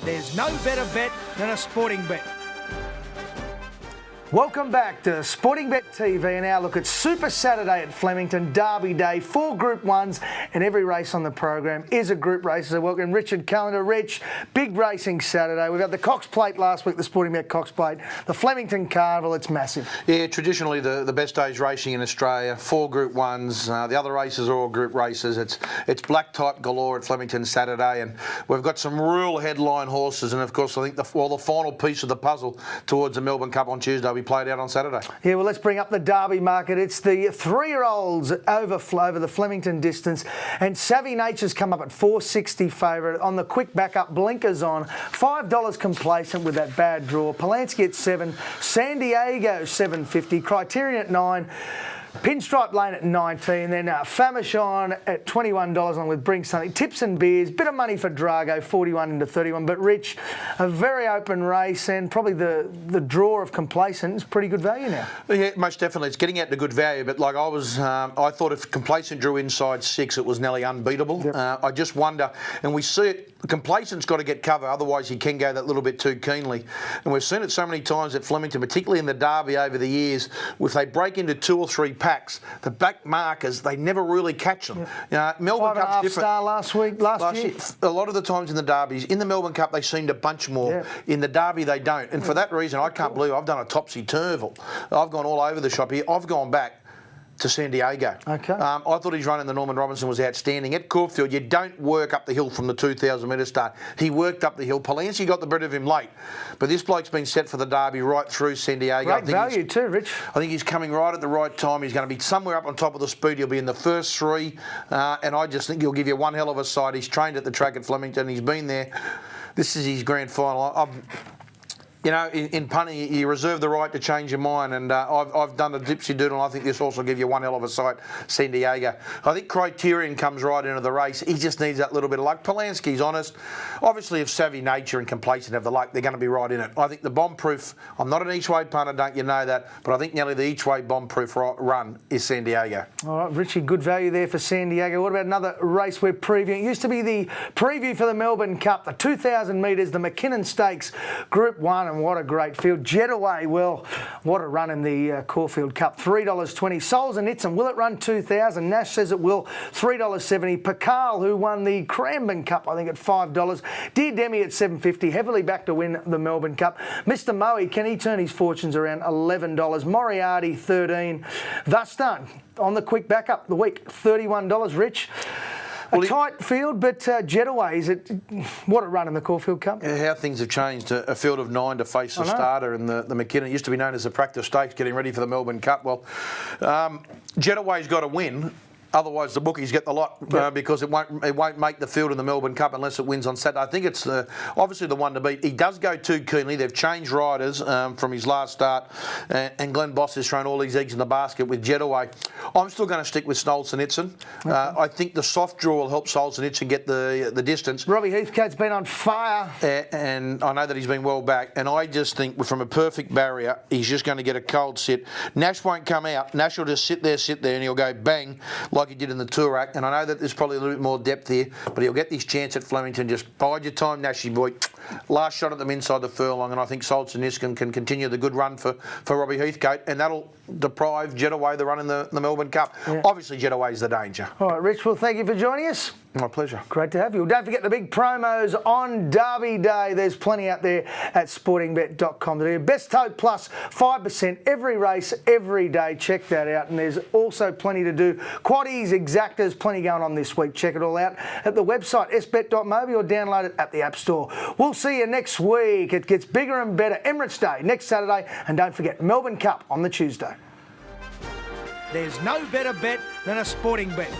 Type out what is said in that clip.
There's no better bet than a sporting bet. Welcome back to Sporting Bet TV and our look at Super Saturday at Flemington, Derby Day, 4 Group 1s, and every race on the program is a group race. So welcome Richard Callender. Rich, big racing Saturday. We've got the Cox Plate last week, the Sporting Bet Cox Plate, the Flemington Carnival, it's massive. Yeah, traditionally the best days racing in Australia, 4 Group 1s, the other races are all group races. It's black type galore at Flemington Saturday, and we've got some real headline horses, and of course I think the final piece of the puzzle towards the Melbourne Cup on Tuesday will be played out on Saturday. Yeah, well, let's bring up the Derby market. It's the 3-year-olds over the Flemington distance, and Savvy Nature's come up at $4.60 favourite. On the quick backup, blinkers on, $5 complacent with that bad draw. Polanski at 7, San Diego $7.50, Criterion at 9. Pinstripe Lane at 19, then Famishon at $21 along with Bring Something. Tips and Beers, bit of money for Drago, 41 into 31. But Rich, a very open race, and probably the draw of Complacent is pretty good value now. Yeah, most definitely. It's getting out to good value, but like I thought if Complacent drew inside 6, it was nearly unbeatable. Yep. I just wonder, and we see it, Complacent's got to get cover, otherwise he can go that little bit too keenly. And we've seen it so many times at Flemington, particularly in the Derby over the years, if they break into 2 or 3 packs, the back markers, they never really catch them. Yep. Melbourne Cup's different. Star last year. A lot of the times in the Derbies, in the Melbourne Cup, they seem to bunch more. Yep. In the Derby, they don't. And for that reason, I can't believe I've done a topsy-turvy. I've gone all over the shop here. I've gone back to San Diego. Okay. I thought his run in the Norman Robinson was outstanding. At Caulfield, you don't work up the hill from the 2,000 metre start. He worked up the hill. Polanski got the better of him late. But this bloke's been set for the Derby right through San Diego. Great value too, Rich. I think he's coming right at the right time. He's going to be somewhere up on top of the speed. He'll be in the first 3. And I just think he'll give you one hell of a sight. He's trained at the track at Flemington. He's been there. This is his grand final. You know, in punting, you reserve the right to change your mind, and I've done a dipsy doodle, and I think this also will give you one hell of a sight, San Diego. I think Criterion comes right into the race. He just needs that little bit of luck. Polanski's honest. Obviously, if Savvy Nature and Complacent have the luck, they're going to be right in it. I think the bomb-proof, I'm not an each-way punter, don't you know that, but I think nearly the each-way bomb-proof run is San Diego. All right, Richie, good value there for San Diego. What about another race we're previewing? It used to be the preview for the Melbourne Cup, the 2,000 metres, the Mackinnon Stakes, Group 1, and what a great field. Jetaway, well, what a run in the Caulfield Cup. $3.20. Souls and Nitson, will it run 2,000? Nash says it will. $3.70. Pakal, who won the Cranbourne Cup, I think at $5. Dear Demi at $7.50. Heavily back to win the Melbourne Cup. Mr. Moe, can he turn his fortunes around? $11. Moriarty, $13. Thustan, on the quick backup, the week, $31. Rich. A tight field, but Jetaway, what a run in the Caulfield Cup. Yeah, how things have changed. A field of 9 to face the starter in the Mackinnon. It used to be known as the practice stakes, getting ready for the Melbourne Cup. Well, Jetaway's got to win. Otherwise, the bookies get the lot because it won't make the field in the Melbourne Cup unless it wins on Saturday. I think it's obviously the one to beat. He does go too keenly. They've changed riders from his last start, and Glenn Boss has thrown all his eggs in the basket with Jetaway. I'm still going to stick with Snolson-Itzen. Okay. I think the soft draw will help Snolson-Itzen get the distance. Robbie Heathcote's been on fire. And I know that he's been well back. And I just think from a perfect barrier, he's just going to get a cold sit. Nash won't come out. Nash will just sit there, and he'll go bang, like he did in the Toorak, and I know that there's probably a little bit more depth here, but he'll get this chance at Flemington. Just bide your time, Nashy boy. Last shot at them inside the furlong, and I think Solzhenitsyn can continue the good run for Robbie Heathcote, and that'll deprive Jetaway the run in the Melbourne Cup. Yeah. Obviously, Jetaway's the danger. All right, Rich, well, thank you for joining us. My pleasure. Great to have you. Well, don't forget the big promos on Derby Day. There's plenty out there at sportingbet.com. The Best Tote Plus, 5% every race, every day. Check that out. And there's also plenty to do. Quaddies, exactas, plenty going on this week. Check it all out at the website, sbet.mobi, or download it at the App Store. We'll see you next week. It gets bigger and better. Emirates Day next Saturday. And don't forget, Melbourne Cup on the Tuesday. There's no better bet than a sporting bet.